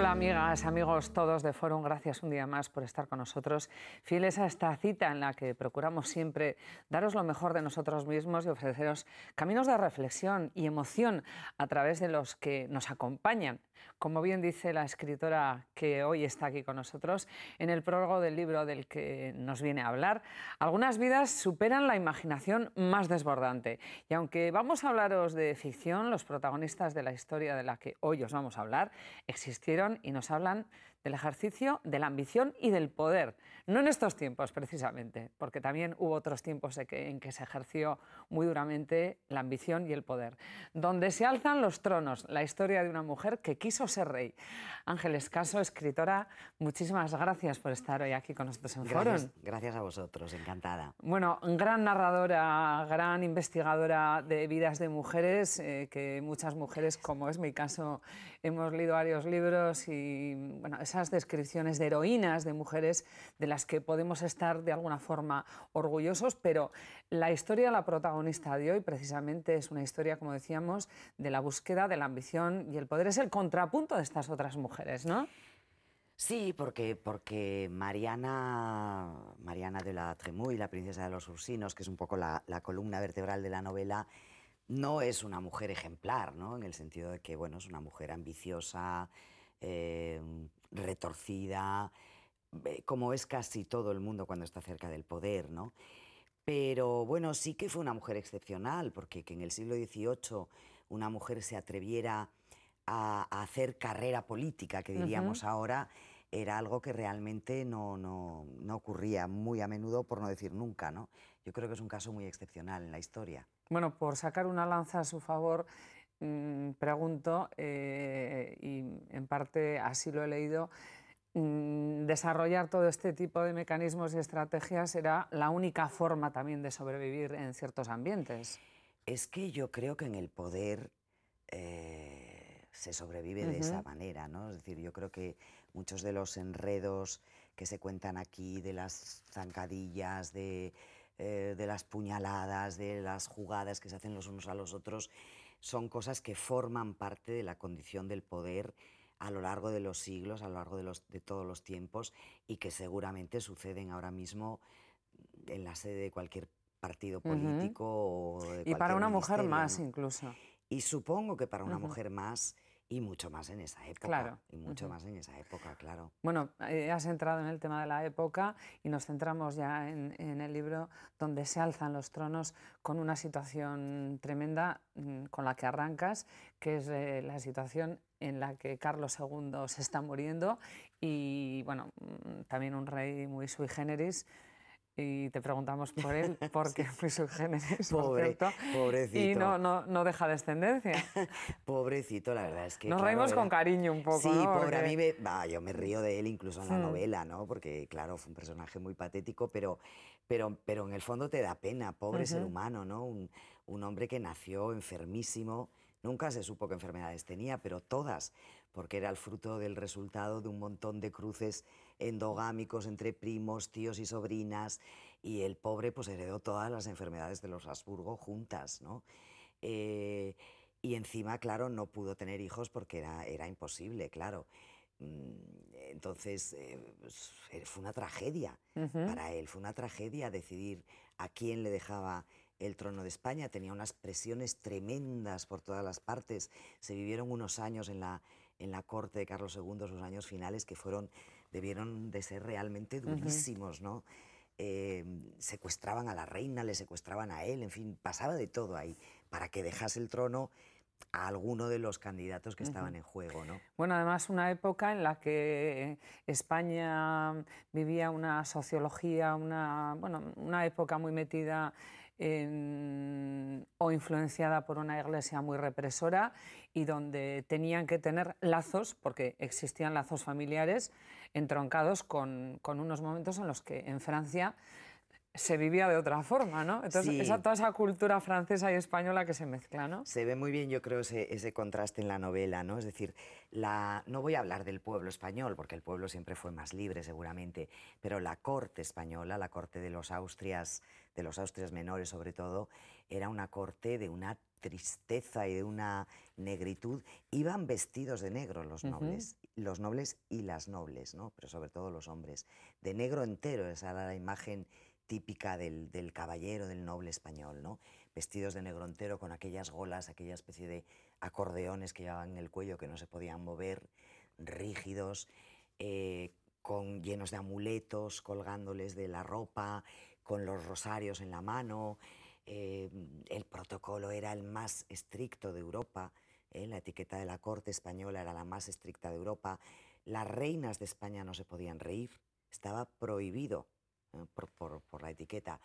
Hola amigas, amigos todos de Fórum, gracias un día más por estar con nosotros, fieles a esta cita en la que procuramos siempre daros lo mejor de nosotros mismos y ofreceros caminos de reflexión y emoción a través de los que nos acompañan. Como bien dice la escritora que hoy está aquí con nosotros, en el prólogo del libro del que nos viene a hablar, algunas vidas superan la imaginación más desbordante. Y aunque vamos a hablaros de ficción, los protagonistas de la historia de la que hoy os vamos a hablar existieron y nos hablan del ejercicio, de la ambición y del poder. No en estos tiempos, precisamente, porque también hubo otros tiempos en que se ejerció muy duramente la ambición y el poder. Donde se alzan los tronos, la historia de una mujer que quiso ser rey. Ángeles Caso, escritora, muchísimas gracias por estar hoy aquí con nosotros en Fórum. Gracias a vosotros, encantada. Bueno, gran narradora, gran investigadora de vidas de mujeres, que muchas mujeres, como es mi caso, hemos leído varios libros y bueno, esas descripciones de heroínas de mujeres de las que podemos estar de alguna forma orgullosos, pero la historia de la protagonista de hoy precisamente es una historia, como decíamos, de la búsqueda de la ambición y el poder. Es el contrapunto de estas otras mujeres, ¿no? Sí, porque Mariana de la Tremouille, la princesa de los Ursinos, que es un poco la columna vertebral de la novela, no es una mujer ejemplar, ¿no? En el sentido de que, bueno, es una mujer ambiciosa, retorcida, como es casi todo el mundo cuando está cerca del poder, ¿no? Pero, bueno, sí que fue una mujer excepcional, porque que en el siglo XVIII una mujer se atreviera a hacer carrera política, que diríamos ahora, era algo que realmente no ocurría muy a menudo, por no decir nunca, ¿no? Yo creo que es un caso muy excepcional en la historia. Bueno, por sacar una lanza a su favor, pregunto, y en parte así lo he leído, desarrollar todo este tipo de mecanismos y estrategias era la única forma también de sobrevivir en ciertos ambientes. Es que yo creo que en el poder se sobrevive de esa manera, ¿no? Es decir, yo creo que muchos de los enredos que se cuentan aquí, de las zancadillas, de las puñaladas, de las jugadas que se hacen los unos a los otros, son cosas que forman parte de la condición del poder a lo largo de los siglos, a lo largo de todos los tiempos, y que seguramente suceden ahora mismo en la sede de cualquier partido político o de Y para cualquier una mujer ministerio, más, ¿no? incluso. Y supongo que para una mujer más, y mucho más en esa época. Claro. Y mucho más en esa época, claro. Bueno, has entrado en el tema de la época y nos centramos ya en el libro donde se alzan los tronos con una situación tremenda con la que arrancas, que es la situación en la que Carlos II se está muriendo y, bueno, también un rey muy sui generis. Y te preguntamos por él, porque fue sui generis, por cierto, pobrecito. y no deja descendencia. Pobrecito, la verdad es que, Nos claro, reímos con cariño un poco, sí, ¿no? pobre, Porque... a mí yo me río de él incluso en la novela, ¿no? Porque, claro, fue un personaje muy patético, pero en el fondo te da pena, pobre ser humano, ¿no? Un hombre que nació enfermísimo, nunca se supo qué enfermedades tenía, pero todas, porque era el fruto del resultado de un montón de cruces endogámicos entre primos, tíos y sobrinas, y el pobre pues heredó todas las enfermedades de los Habsburgo juntas, ¿no? Y encima, claro, no pudo tener hijos porque era imposible, claro. Entonces, fue una tragedia para él, fue una tragedia decidir a quién le dejaba el trono de España. Tenía unas presiones tremendas por todas las partes. Se vivieron unos años en la corte de Carlos II, sus años finales, que debieron de ser realmente durísimos, ¿no? Secuestraban a la reina, le secuestraban a él, en fin, pasaba de todo ahí, para que dejase el trono a alguno de los candidatos que estaban en juego, ¿no? Bueno, además una época en la que España vivía una sociología, una época muy metida o influenciada por una iglesia muy represora y donde tenían que tener lazos, porque existían lazos familiares, entroncados con unos momentos en los que en Francia se vivía de otra forma, ¿no? Entonces, Sí. toda esa cultura francesa y española que se mezcla, ¿no? Se ve muy bien, yo creo, ese contraste en la novela, ¿no? Es decir, no voy a hablar del pueblo español, porque el pueblo siempre fue más libre, seguramente, pero la corte española, la corte de los Austrias menores, sobre todo, era una corte de una tristeza y de una negritud, iban vestidos de negro los nobles y las nobles, ¿no? Pero sobre todo los hombres, de negro entero. Esa era la imagen típica del caballero, del noble español, ¿no? Vestidos de negro entero, con aquellas golas, aquella especie de acordeones que llevaban en el cuello que no se podían mover, rígidos, llenos de amuletos colgándoles de la ropa, con los rosarios en la mano. El protocolo era el más estricto de Europa, la etiqueta de la corte española era la más estricta de Europa. Las reinas de España no se podían reír, estaba prohibido por la etiqueta.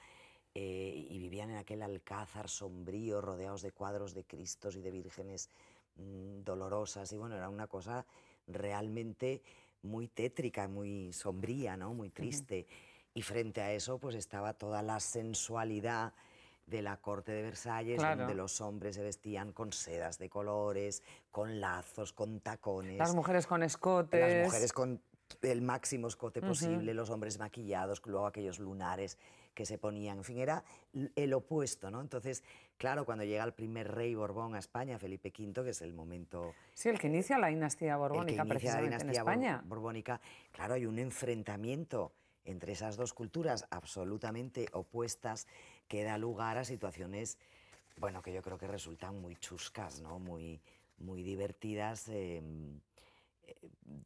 Y vivían en aquel alcázar sombrío, rodeados de cuadros de Cristos y de vírgenes dolorosas. Y bueno, era una cosa realmente muy tétrica, muy sombría, ¿no? Muy triste. Y frente a eso pues estaba toda la sensualidad de la corte de Versalles, donde los hombres se vestían con sedas de colores, con lazos, con tacones. Las mujeres con escotes. Las mujeres con el máximo escote posible, los hombres maquillados, luego aquellos lunares que se ponían. En fin, era el opuesto, ¿no? Entonces, claro, cuando llega el primer rey Borbón a España, Felipe V, que es el momento... Sí, el que inicia la dinastía borbónica, precisamente en España. Borbónica, claro, hay un enfrentamiento entre esas dos culturas absolutamente opuestas que da lugar a situaciones, bueno, que yo creo que resultan muy chuscas, ¿no? Muy divertidas,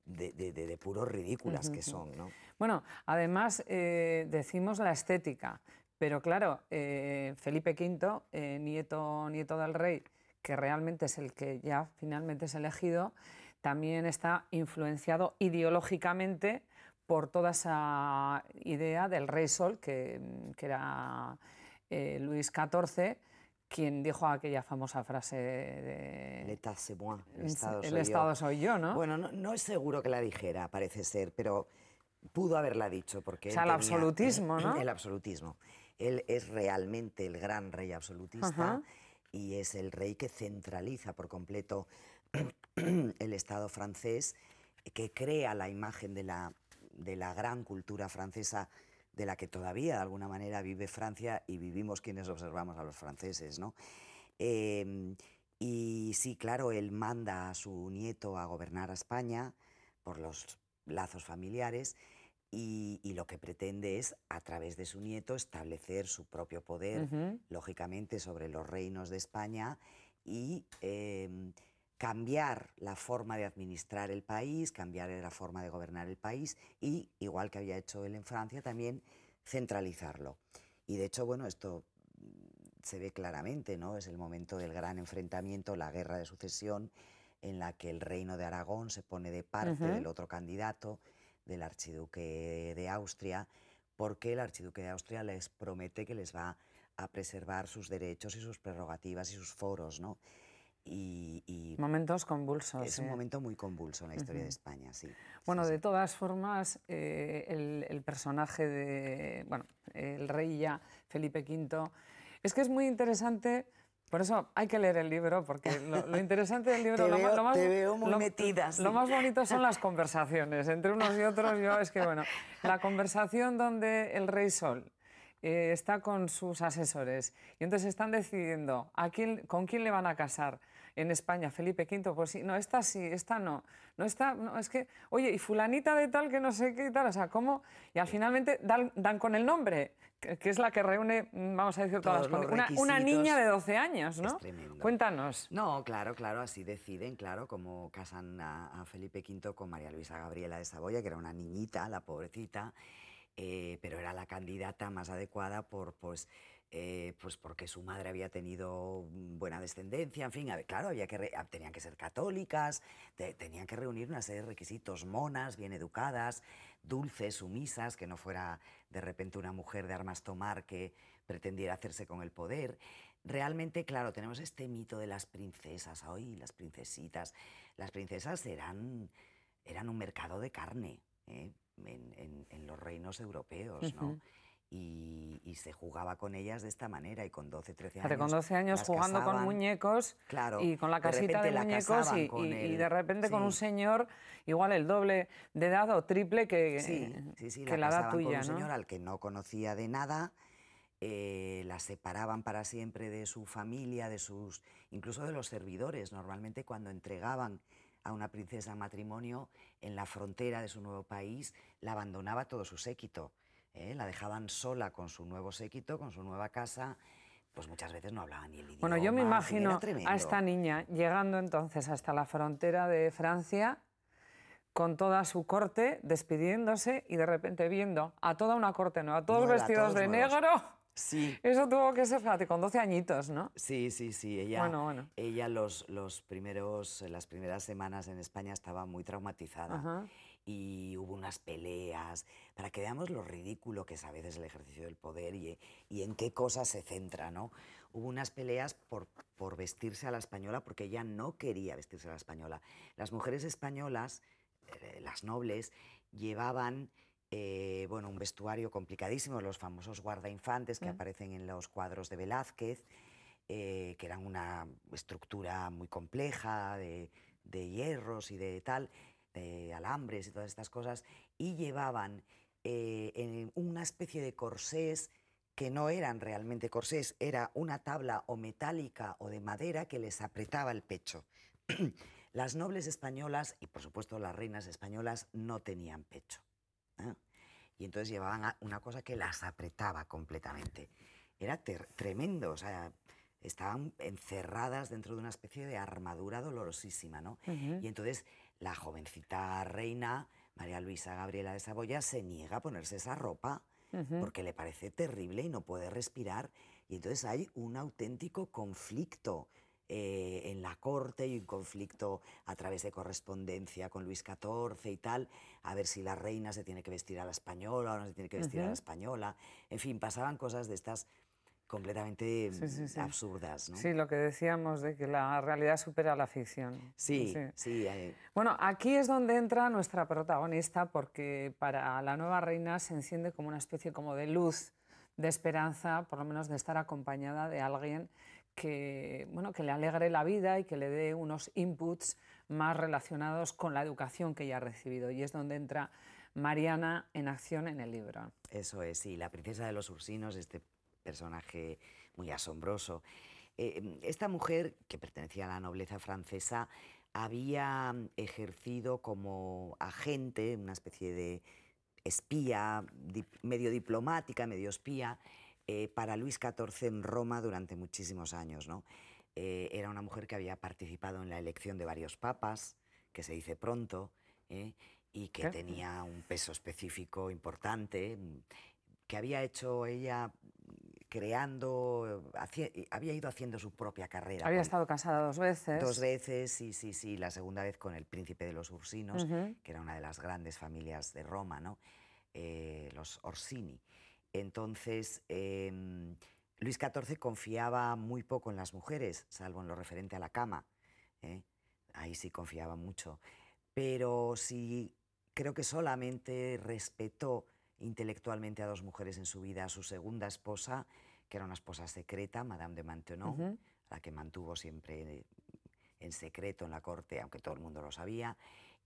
de puro ridículas que son, ¿no? Bueno, además decimos la estética, pero claro, Felipe V, nieto del rey, que realmente es el que ya finalmente es elegido, también está influenciado ideológicamente por toda esa idea del Rey Sol, que era Luis XIV, quien dijo aquella famosa frase de... L'état c'est moi, el Estado soy yo, ¿no? Bueno, no es seguro que la dijera, parece ser, pero pudo haberla dicho, porque... O sea, el absolutismo, ¿no? El absolutismo. Él es realmente el gran rey absolutista y es el rey que centraliza por completo el Estado francés, que crea la imagen de la gran cultura francesa, de la que todavía de alguna manera vive Francia y vivimos quienes observamos a los franceses, ¿no? Y sí, claro, él manda a su nieto a gobernar a España por los lazos familiares y lo que pretende es, a través de su nieto, establecer su propio poder, lógicamente, sobre los reinos de España y cambiar la forma de administrar el país, cambiar la forma de gobernar el país y, igual que había hecho él en Francia, también centralizarlo. Y de hecho, bueno, esto se ve claramente, ¿no? Es el momento del gran enfrentamiento, la guerra de sucesión, en la que el reino de Aragón se pone de parte del otro candidato, del archiduque de Austria, porque el archiduque de Austria les promete que les va a preservar sus derechos y sus prerrogativas y sus foros, ¿no? Momentos convulsos. Es un momento muy convulso en la historia de España, sí. Bueno, sí, de todas formas, el personaje de, bueno, el rey ya, Felipe V, es que es muy interesante, por eso hay que leer el libro, porque lo interesante del libro... Te veo muy metida. Lo más bonito son las conversaciones entre unos y otros. Es que, bueno, la conversación donde el rey Sol está con sus asesores y entonces están decidiendo con quién le van a casar en España, Felipe V, pues sí, no, esta sí, esta no, no esta, no, es que, oye, y fulanita de tal que no sé qué y tal, o sea, ¿cómo? Y al finalmente dan con el nombre, que es la que reúne, vamos a decir, todas las condiciones. Una niña de 12 años, ¿no? Es tremendo. Cuéntanos. No, claro, así deciden, claro, como casan a Felipe V con María Luisa Gabriela de Saboya, que era una niñita, la pobrecita, pero era la candidata más adecuada pues porque su madre había tenido buena descendencia, en fin, claro, tenían que ser católicas, tenían que reunir una serie de requisitos, monas, bien educadas, dulces, sumisas, que no fuera de repente una mujer de armas tomar que pretendiera hacerse con el poder. Realmente, claro, tenemos este mito de las princesas, hoy las princesitas. Las princesas eran un mercado de carne, en los reinos europeos, ¿no? Y se jugaba con ellas de esta manera, y con 12, 13 años... Con 12 años jugando con muñecos, claro, y con la casita de muñecos y de repente con un señor igual el doble de edad o triple que la edad tuya, con un señor al que no conocía de nada, la separaban para siempre de su familia, incluso de los servidores. Normalmente cuando entregaban a una princesa en matrimonio en la frontera de su nuevo país, la abandonaba todo su séquito. La dejaban sola con su nuevo séquito, con su nueva casa. Pues muchas veces no hablaban ni el idioma. Bueno, yo me imagino era a esta niña llegando entonces hasta la frontera de Francia con toda su corte, despidiéndose y de repente viendo a toda una corte nueva, todos nueva, vestidos todos de nuevos. negro. Sí. Eso tuvo que ser, fíjate, con 12 añitos, ¿no? Sí, sí, sí. Ella las primeras semanas en España estaba muy traumatizada. Ajá. Y hubo unas peleas, para que veamos lo ridículo que es a veces el ejercicio del poder y en qué cosas se centra, ¿no? Hubo unas peleas por vestirse a la española, porque ella no quería vestirse a la española. Las mujeres españolas, las nobles, llevaban bueno, un vestuario complicadísimo, los famosos guardainfantes que aparecen en los cuadros de Velázquez, que eran una estructura muy compleja de hierros y de tal, alambres y todas estas cosas, y llevaban en una especie de corsés que no eran realmente corsés, era una tabla o metálica o de madera que les apretaba el pecho. Las nobles españolas y por supuesto las reinas españolas no tenían pecho, ¿eh? Y entonces llevaban una cosa que las apretaba completamente. Era tremendo, o sea, estaban encerradas dentro de una especie de armadura dolorosísima, ¿no? Y entonces la jovencita reina, María Luisa Gabriela de Saboya, se niega a ponerse esa ropa porque le parece terrible y no puede respirar. Y entonces hay un auténtico conflicto en la corte y un conflicto a través de correspondencia con Luis XIV y tal, a ver si la reina se tiene que vestir a la española o no se tiene que vestir a la española. En fin, pasaban cosas de estas completamente absurdas, ¿no? Sí, lo que decíamos de que la realidad supera la ficción. Sí, sí. Bueno, aquí es donde entra nuestra protagonista, porque para la nueva reina se enciende como una especie como de luz, de esperanza, por lo menos de estar acompañada de alguien que, bueno, que le alegre la vida y que le dé unos inputs más relacionados con la educación que ella ha recibido. Y es donde entra Mariana en acción en el libro. Eso es, sí, la princesa de los Ursinos, este personaje muy asombroso. Esta mujer, que pertenecía a la nobleza francesa, había ejercido como agente, una especie de espía, medio diplomática, medio espía, para Luis XIV en Roma durante muchísimos años, ¿no? Era una mujer que había participado en la elección de varios papas, que se dice pronto, y que tenía un peso específico importante, que había hecho ella había ido haciendo su propia carrera. Había estado casada 2 veces. 2 veces, sí, la segunda vez con el príncipe de los Ursinos, que era una de las grandes familias de Roma, ¿no? Los Orsini. Entonces, Luis XIV confiaba muy poco en las mujeres, salvo en lo referente a la cama. Ahí sí confiaba mucho. Pero sí, creo que solamente respetó intelectualmente a 2 mujeres en su vida: a su segunda esposa, que era una esposa secreta, Madame de Maintenon, a la que mantuvo siempre en secreto en la corte, aunque todo el mundo lo sabía,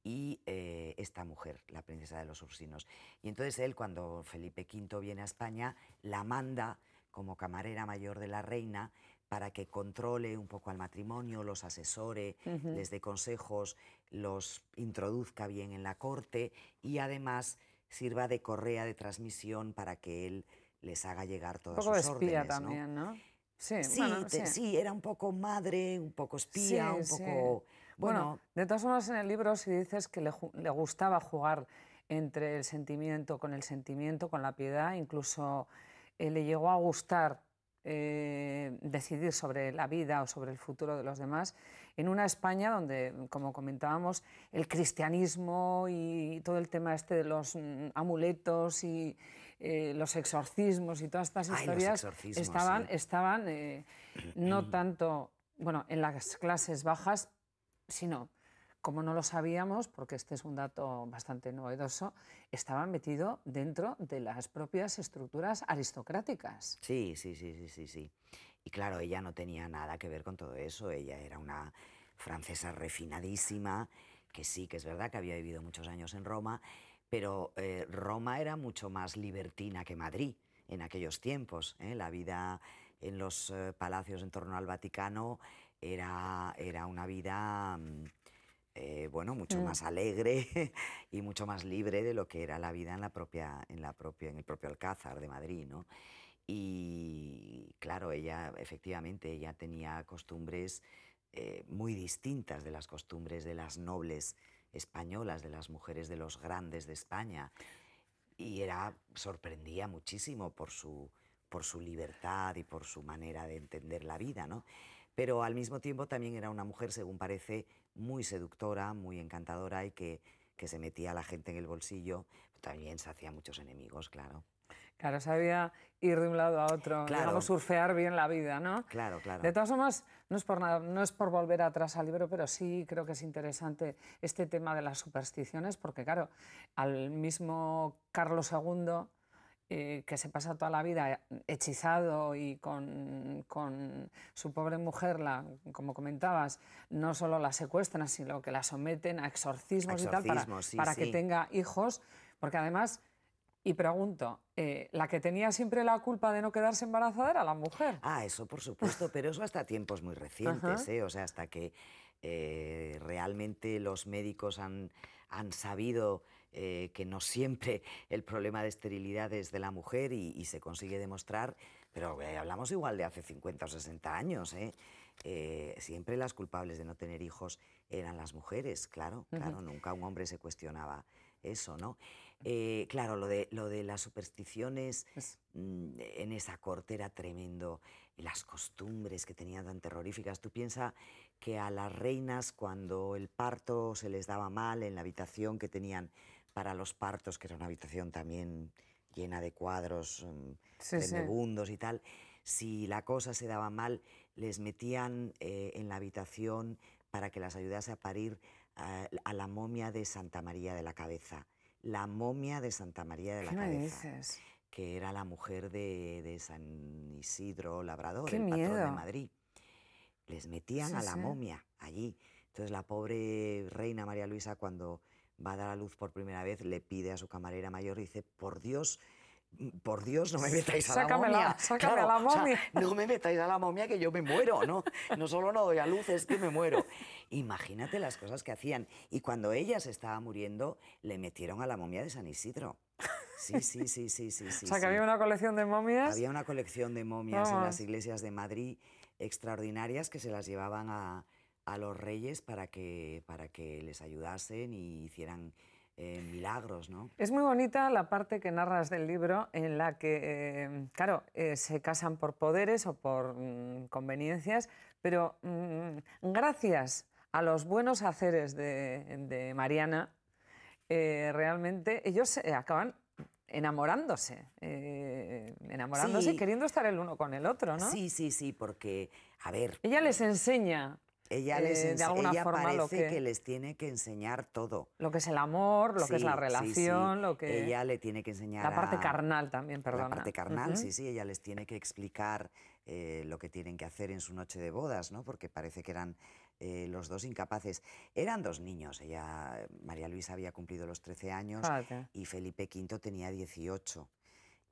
y esta mujer, la princesa de los Ursinos. Y entonces él, cuando Felipe V viene a España, la manda como camarera mayor de la reina para que controle un poco al matrimonio, los asesore, les dé consejos, los introduzca bien en la corte y además sirva de correa de transmisión para que él les haga llegar todas sus órdenes. Un poco de espía también, ¿no? Sí, sí, era un poco madre, un poco espía, un poco... Bueno, de todas formas en el libro si dices que le gustaba jugar entre el sentimiento, con la piedad, incluso le llegó a gustar decidir sobre la vida o sobre el futuro de los demás, en una España donde, como comentábamos, el cristianismo y todo el tema este de los amuletos y los exorcismos y todas estas historias estaban no tanto, bueno, en las clases bajas, sino, como no lo sabíamos, porque este es un dato bastante novedoso, estaba metido dentro de las propias estructuras aristocráticas. Sí. Y claro, ella no tenía nada que ver con todo eso. Ella era una francesa refinadísima, que sí, que es verdad que había vivido muchos años en Roma, pero Roma era mucho más libertina que Madrid. en aquellos tiempos. La vida en los palacios en torno al Vaticano era una vida bueno, mucho más alegre y mucho más libre de lo que era la vida en el propio Alcázar de Madrid, ¿no? Y claro, ella efectivamente ella tenía costumbres muy distintas de las costumbres de las nobles españolas, de las mujeres de los grandes de España. Y sorprendía muchísimo por su libertad y por su manera de entender la vida, ¿no? Pero al mismo tiempo también era una mujer, según parece, muy seductora, muy encantadora y que se metía a la gente en el bolsillo. También se hacía muchos enemigos, claro. Claro, sabía ir de un lado a otro, Claro. digamos, surfear bien la vida, ¿no? Claro, claro. De todas formas, no es por nada, no es por volver atrás al libro, pero sí creo que es interesante este tema de las supersticiones, porque claro, al mismo Carlos II, que se pasa toda la vida hechizado y con su pobre mujer, como comentabas, no solo la secuestran, sino que la someten a exorcismos y tal para que tenga hijos, porque además... Y pregunto, ¿la que tenía siempre la culpa de no quedarse embarazada era la mujer? Ah, eso por supuesto, pero eso hasta tiempos muy recientes, o sea, hasta que realmente los médicos han sabido que no siempre el problema de esterilidad es de la mujer y se consigue demostrar, pero hablamos igual de hace 50 o 60 años, siempre las culpables de no tener hijos eran las mujeres, claro, claro, nunca un hombre se cuestionaba eso, ¿no? Claro, lo de las supersticiones en esa corte era tremendo. Las costumbres que tenían tan terroríficas. Tú piensas que a las reinas, cuando el parto se les daba mal en la habitación que tenían para los partos, que era una habitación también llena de cuadros tremebundos y tal, si la cosa se daba mal, les metían en la habitación para que las ayudase a parir a la momia de Santa María de la Cabeza. La momia de Santa María de la Cabeza. ¿Qué me dices? Que era la mujer de San Isidro Labrador, ¡Qué el patrón miedo! de Madrid. Les metían a la momia allí. Entonces la pobre reina María Luisa, cuando va a dar a luz por primera vez, le pide a su camarera mayor y dice: por Dios, no me metáis a la momia. Sácame a la momia. O sea, no me metáis a la momia que yo me muero, ¿no? No solo no doy a luz, es que me muero. Imagínate las cosas que hacían. Y cuando ella se estaba muriendo, le metieron a la momia de San Isidro. Sí. O sea, que había una colección de momias. Había una colección de momias en las iglesias de Madrid extraordinarias que se las llevaban a los reyes para que les ayudasen y hicieran milagros, ¿no? Es muy bonita la parte que narras del libro en la que, claro, se casan por poderes o por conveniencias, pero gracias a los buenos haceres de Mariana, realmente ellos acaban enamorándose y queriendo estar el uno con el otro, ¿no? Sí, porque, a ver... Ella les enseña... de alguna forma parece que les tiene que enseñar todo. Lo que es el amor, lo que es la relación, lo que... Ella le tiene que enseñar... La parte carnal también, perdona. La parte carnal, sí, ella les tiene que explicar lo que tienen que hacer en su noche de bodas, ¿no? Porque parece que eran los dos incapaces. Eran dos niños, María Luisa había cumplido los 13 años y Felipe V tenía 18.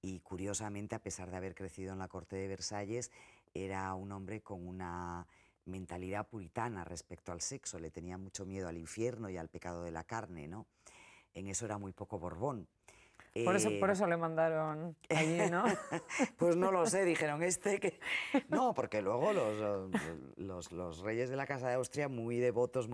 Y curiosamente, a pesar de haber crecido en la corte de Versalles, era un hombre con una mentalidad puritana respecto al sexo, le tenía mucho miedo al infierno y al pecado de la carne, ¿no? En eso era muy poco Borbón. Por eso le mandaron allí, ¿no? Pues no lo sé, dijeron que... No, porque luego los reyes de la Casa de Austria, muy devotos,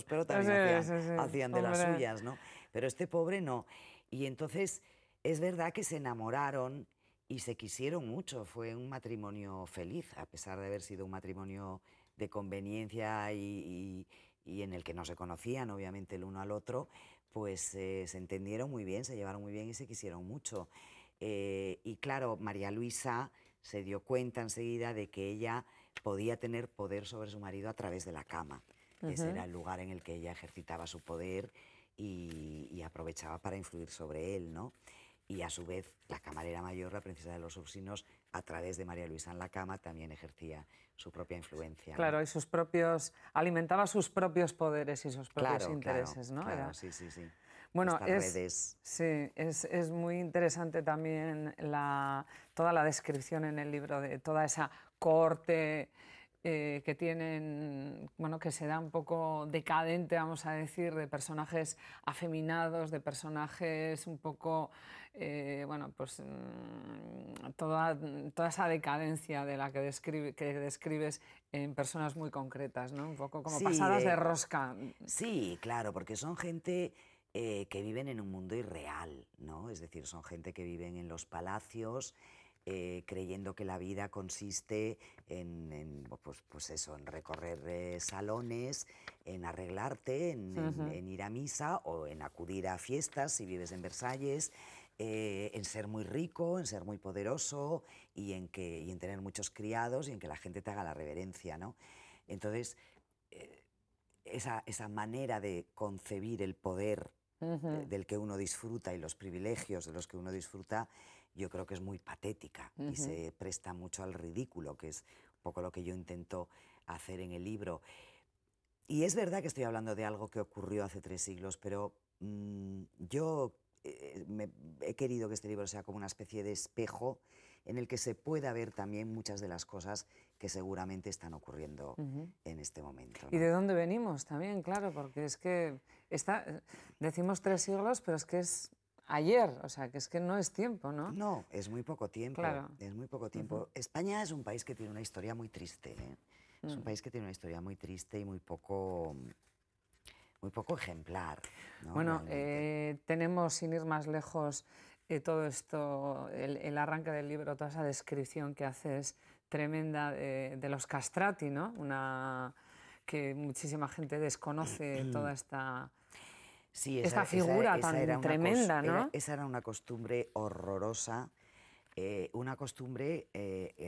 pero también hacían de las suyas, ¿no? Pero este pobre no. Y entonces es verdad que se enamoraron y se quisieron mucho. Fue un matrimonio feliz, a pesar de haber sido un matrimonio de conveniencia y en el que no se conocían, obviamente, el uno al otro, pues se entendieron muy bien, se llevaron muy bien y se quisieron mucho. Y claro, María Luisa se dio cuenta enseguida de que ella podía tener poder sobre su marido a través de la cama. Ese era el lugar en el que ella ejercitaba su poder y aprovechaba para influir sobre él, ¿no? Y a su vez, la camarera mayor, la princesa de los Ursinos, a través de María Luisa en la cama, también ejercía su propia influencia. Claro, ¿no? Y alimentaba sus propios poderes y sus propios intereses, ¿no? Claro, sí. Bueno, estas redes. sí, es muy interesante también toda la descripción en el libro de toda esa corte que tienen, bueno, que se da un poco decadente, vamos a decir, de personajes afeminados, de personajes un poco, bueno, pues toda esa decadencia de la que describes en personas muy concretas, ¿no? Un poco como Sí, pasadas de rosca. sí, claro, porque son gente que viven en un mundo irreal, ¿no? Es decir, son gente que viven en los palacios, creyendo que la vida consiste pues eso, en recorrer salones, en arreglarte, en ir a misa o en acudir a fiestas si vives en Versalles, en ser muy rico, en ser muy poderoso y en tener muchos criados y en que la gente te haga la reverencia, ¿no? Entonces, eh, esa manera de concebir el poder del que uno disfruta y los privilegios de los que uno disfruta, yo creo que es muy patética y se presta mucho al ridículo, que es un poco lo que yo intento hacer en el libro. Y es verdad que estoy hablando de algo que ocurrió hace 3 siglos, pero yo he querido que este libro sea como una especie de espejo en el que se pueda ver también muchas de las cosas que seguramente están ocurriendo en este momento, ¿Y ¿no? de dónde venimos también? Claro, porque es que decimos 3 siglos, pero es que es ayer, o sea, que es que no es tiempo, ¿no? No, es muy poco tiempo, Claro. es muy poco tiempo. España es un país que tiene una historia muy triste, ¿eh? Es un país que tiene una historia muy triste y muy poco ejemplar, ¿no? Bueno, Realmente. tenemos, sin ir más lejos, todo esto, el arranque del libro, toda esa descripción que haces tremenda de los castrati, ¿no? Que muchísima gente desconoce toda Sí, esta figura tan tremenda, ¿no? esa era una costumbre horrorosa, una costumbre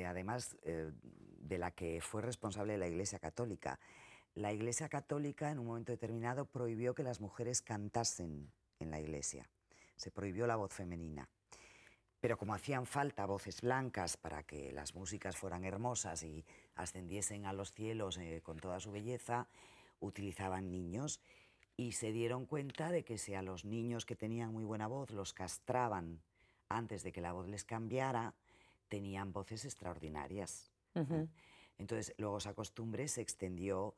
además de la que fue responsable la Iglesia Católica. La Iglesia Católica en un momento determinado prohibió que las mujeres cantasen en la iglesia. Se prohibió la voz femenina. Pero como hacían falta voces blancas para que las músicas fueran hermosas y ascendiesen a los cielos con toda su belleza, utilizaban niños y se dieron cuenta de que si a los niños que tenían muy buena voz los castraban antes de que la voz les cambiara, tenían voces extraordinarias. Entonces, luego esa costumbre se extendió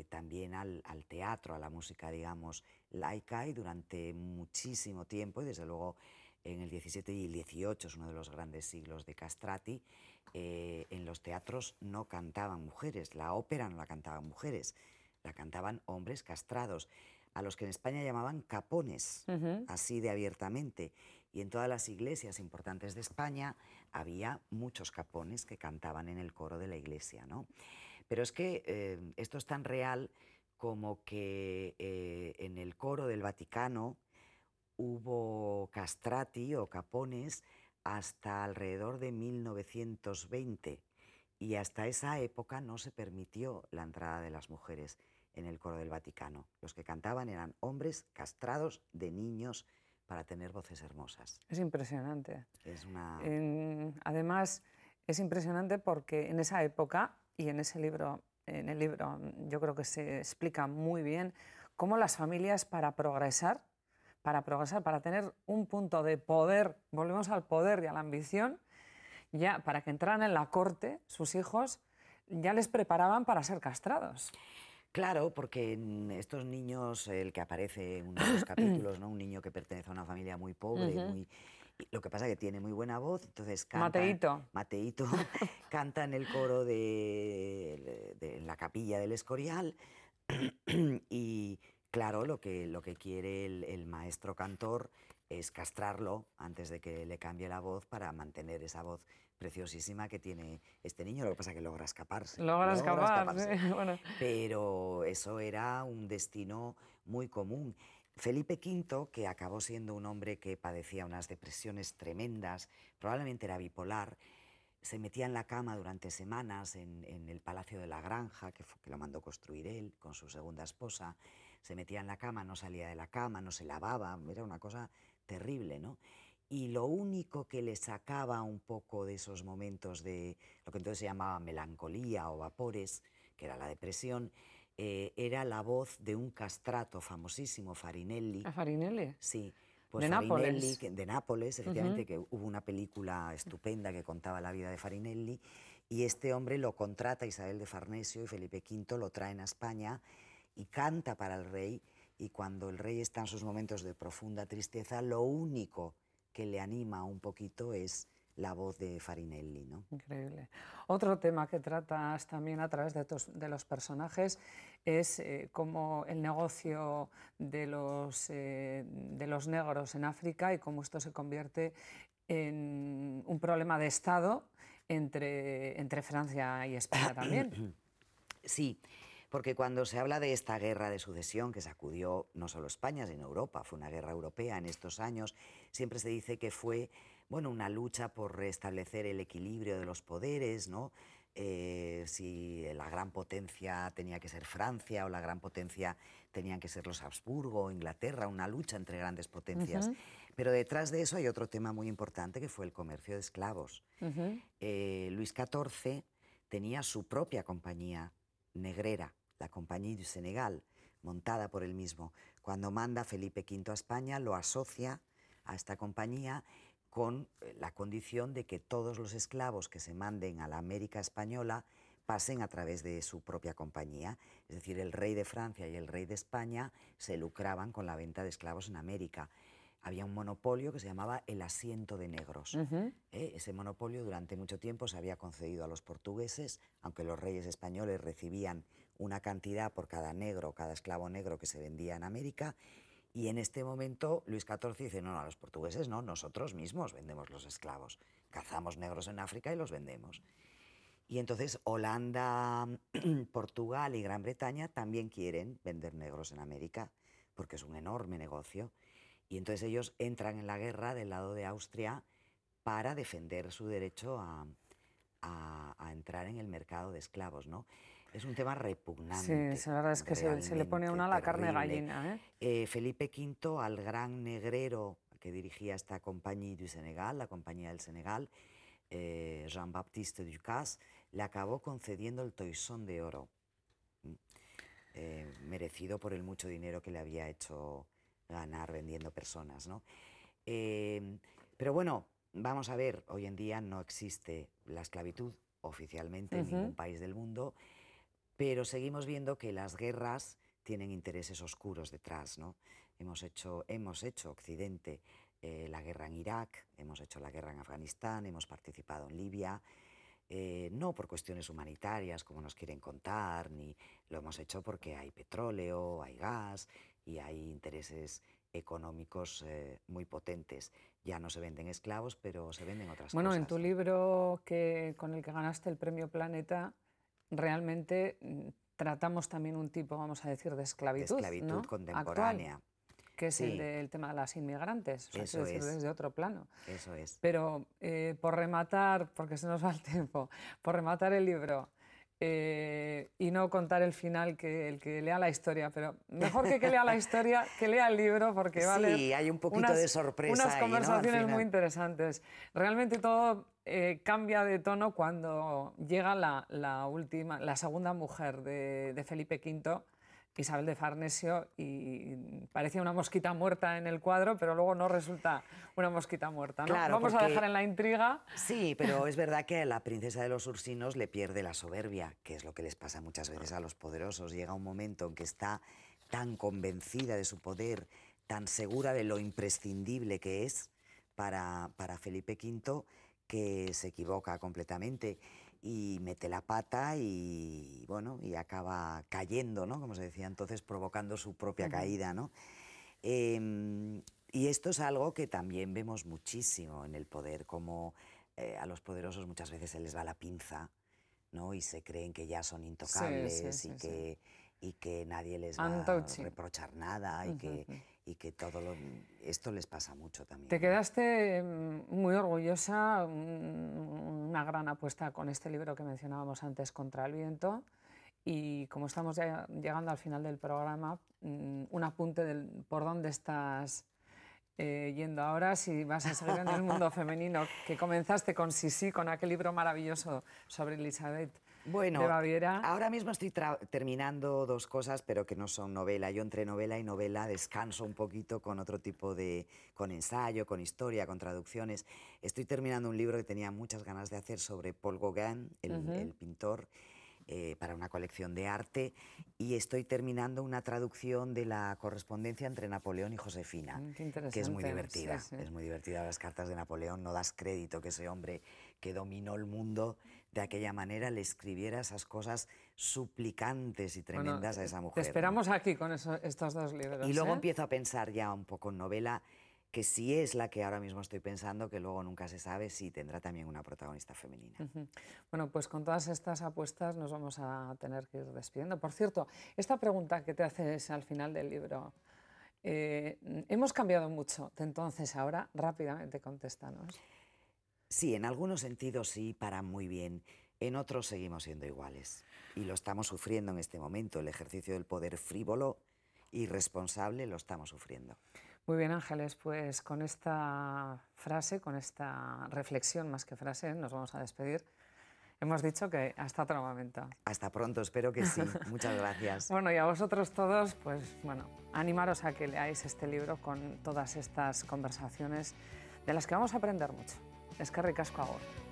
también al teatro, a la música, digamos, laica, y durante muchísimo tiempo, y desde luego en el 17 y el 18 es uno de los grandes siglos de Castrati, en los teatros no cantaban mujeres, la ópera no la cantaban mujeres, la cantaban hombres castrados, a los que en España llamaban capones, así de abiertamente. Y en todas las iglesias importantes de España había muchos capones que cantaban en el coro de la iglesia, ¿no? Pero es que esto es tan real como que en el coro del Vaticano hubo castrati o capones hasta alrededor de 1920 y hasta esa época no se permitió la entrada de las mujeres en el coro del Vaticano. Los que cantaban eran hombres castrados de niños para tener voces hermosas. Es impresionante. Es una... Además, es impresionante porque en esa época, y en ese libro, en el libro yo creo que se explica muy bien cómo las familias para progresar, para tener un punto de poder, volvemos al poder y a la ambición, ya para que entraran en la corte, sus hijos ya les preparaban para ser castrados. Claro, porque estos niños, el que aparece en uno de los capítulos, ¿no? Un niño que pertenece a una familia muy pobre, lo que pasa es que tiene muy buena voz, entonces canta... Mateíto. Mateíto canta en el coro de la capilla del Escorial y claro, lo que quiere el maestro cantor es castrarlo antes de que le cambie la voz para mantener esa voz preciosísima que tiene este niño. Lo que pasa es que logra escaparse. Logra escapar, escaparse. sí. Bueno. Pero eso era un destino muy común. Felipe V, que acabó siendo un hombre que padecía unas depresiones tremendas, probablemente era bipolar, se metía en la cama durante semanas en el Palacio de la Granja, que lo mandó construir él con su segunda esposa. Se metía en la cama, no salía de la cama, no se lavaba, era una cosa terrible, ¿no? Y lo único que le sacaba un poco de esos momentos de lo que entonces se llamaba melancolía o vapores, que era la depresión, era la voz de un castrato famosísimo, Farinelli. ¿A Farinelli? Sí. Pues de Farinelli, Nápoles. de Nápoles, efectivamente, que hubo una película estupenda que contaba la vida de Farinelli, y este hombre lo contrata Isabel de Farnesio y Felipe V lo traen a España y canta para el rey, y cuando el rey está en sus momentos de profunda tristeza, lo único que le anima un poquito es la voz de Farinelli, ¿no? Increíble. Otro tema que tratas también a través de los personajes es cómo el negocio de los negros en África y cómo esto se convierte en un problema de Estado entre Francia y España también. Sí, porque cuando se habla de esta guerra de sucesión que sacudió no solo España, sino Europa, fue una guerra europea en estos años, siempre se dice que fue, bueno, una lucha por restablecer el equilibrio de los poderes, ¿no? Si la gran potencia tenía que ser Francia o la gran potencia tenían que ser los Habsburgo o Inglaterra, una lucha entre grandes potencias. Pero detrás de eso hay otro tema muy importante que fue el comercio de esclavos. Luis XIV tenía su propia compañía negrera, la Compagnie du Sénégal, montada por él mismo. Cuando manda Felipe V a España, lo asocia a esta compañía con la condición de que todos los esclavos que se manden a la América española pasen a través de su propia compañía. Es decir, el rey de Francia y el rey de España se lucraban con la venta de esclavos en América. Había un monopolio que se llamaba el asiento de negros. Ese monopolio durante mucho tiempo se había concedido a los portugueses, aunque los reyes españoles recibían una cantidad por cada negro, cada esclavo negro que se vendía en América, y en este momento Luis XIV dice, no, a los portugueses no, nosotros mismos vendemos los esclavos, cazamos negros en África y los vendemos. Y entonces Holanda, Portugal y Gran Bretaña también quieren vender negros en América, porque es un enorme negocio. Y entonces ellos entran en la guerra del lado de Austria para defender su derecho a entrar en el mercado de esclavos, ¿no? Es un tema repugnante. Sí, la verdad es que se le pone a una la carne gallina, Felipe V, al gran negrero que dirigía esta Compagnie du Sénégal, la Compañía del Senegal, Jean-Baptiste Ducasse, le acabó concediendo el Toisón de Oro, merecido por el mucho dinero que le había hecho ganar vendiendo personas, ¿no? Pero bueno, vamos a ver, hoy en día no existe la esclavitud oficialmente en ningún país del mundo, pero seguimos viendo que las guerras tienen intereses oscuros detrás, ¿no? Hemos hecho Occidente la guerra en Irak, hemos hecho la guerra en Afganistán, hemos participado en Libia, no por cuestiones humanitarias, como nos quieren contar, ni lo hemos hecho porque hay petróleo, hay gas y hay intereses económicos muy potentes. Ya no se venden esclavos, pero se venden otras cosas. Bueno, en tu libro con el que ganaste el Premio Planeta, realmente tratamos también un tipo, vamos a decir, de esclavitud, de esclavitud, ¿no? Contemporánea. Actual, que es el tema de las inmigrantes, o sea, eso decir, desde otro plano. Eso es. Pero por rematar, porque se nos va el tiempo, por rematar el libro y no contar el final, que el que lea la historia, pero mejor que lea la historia, que lea el libro, porque vale. Sí, hay un poquito de sorpresa. Unas ahí, conversaciones, ¿no? muy interesantes. Realmente todo cambia de tono cuando llega la segunda mujer de Felipe V, Isabel de Farnesio, y parecía una mosquita muerta en el cuadro, pero luego no resulta una mosquita muerta, ¿no? Claro, vamos a dejar en la intriga. Sí, pero es verdad que a la princesa de los Ursinos le pierde la soberbia, que es lo que les pasa muchas veces a los poderosos. Llega un momento en que está tan convencida de su poder, tan segura de lo imprescindible que es para Felipe V, que se equivoca completamente y mete la pata y, bueno, y acaba cayendo, ¿no? Como se decía entonces, provocando su propia caída, ¿no? Y esto es algo que también vemos muchísimo en el poder, como a los poderosos muchas veces se les va la pinza, ¿no? Y se creen que ya son intocables y que nadie les va a reprochar nada y que todo esto les pasa mucho también. Te quedaste muy orgullosa, una gran apuesta con este libro que mencionábamos antes, Contra el viento, y como estamos ya llegando al final del programa, un apunte por dónde estás yendo ahora, si vas a seguir en el mundo femenino, que comenzaste con Sisi, con aquel libro maravilloso sobre Elizabeth Bueno, de Baviera. ahora mismo estoy terminando 2 cosas, pero que no son novela. Yo entre novela y novela descanso un poquito con otro tipo de... con ensayo, con historia, con traducciones. Estoy terminando un libro que tenía muchas ganas de hacer sobre Paul Gauguin, el pintor, para una colección de arte, y estoy terminando una traducción de la correspondencia entre Napoleón y Josefina, que es muy divertida. Sí, sí. Es muy divertida. Las cartas de Napoleón, no das crédito que ese hombre que dominó el mundo de aquella manera le escribiera esas cosas suplicantes y tremendas a esa mujer. Te esperamos, ¿no?, aquí con estos 2 libros. Y luego empiezo a pensar ya un poco en novela, que sí es la que ahora mismo estoy pensando, que luego nunca se sabe si tendrá también una protagonista femenina. Bueno, pues con todas estas apuestas nos vamos a tener que ir despidiendo. Por cierto, esta pregunta que te haces al final del libro, hemos cambiado mucho de entonces a ahora, rápidamente contéstanos. Sí, en algunos sentidos sí, para muy bien. En otros seguimos siendo iguales. Y lo estamos sufriendo en este momento. El ejercicio del poder frívolo, irresponsable, lo estamos sufriendo. Muy bien, Ángeles, pues con esta frase, con esta reflexión más que frase, nos vamos a despedir. Hemos dicho que hasta otro momento. Hasta pronto, espero que sí. Muchas gracias. Bueno, y a vosotros todos, pues bueno, animaros a que leáis este libro con todas estas conversaciones de las que vamos a aprender mucho. Eskerrik asko, agur.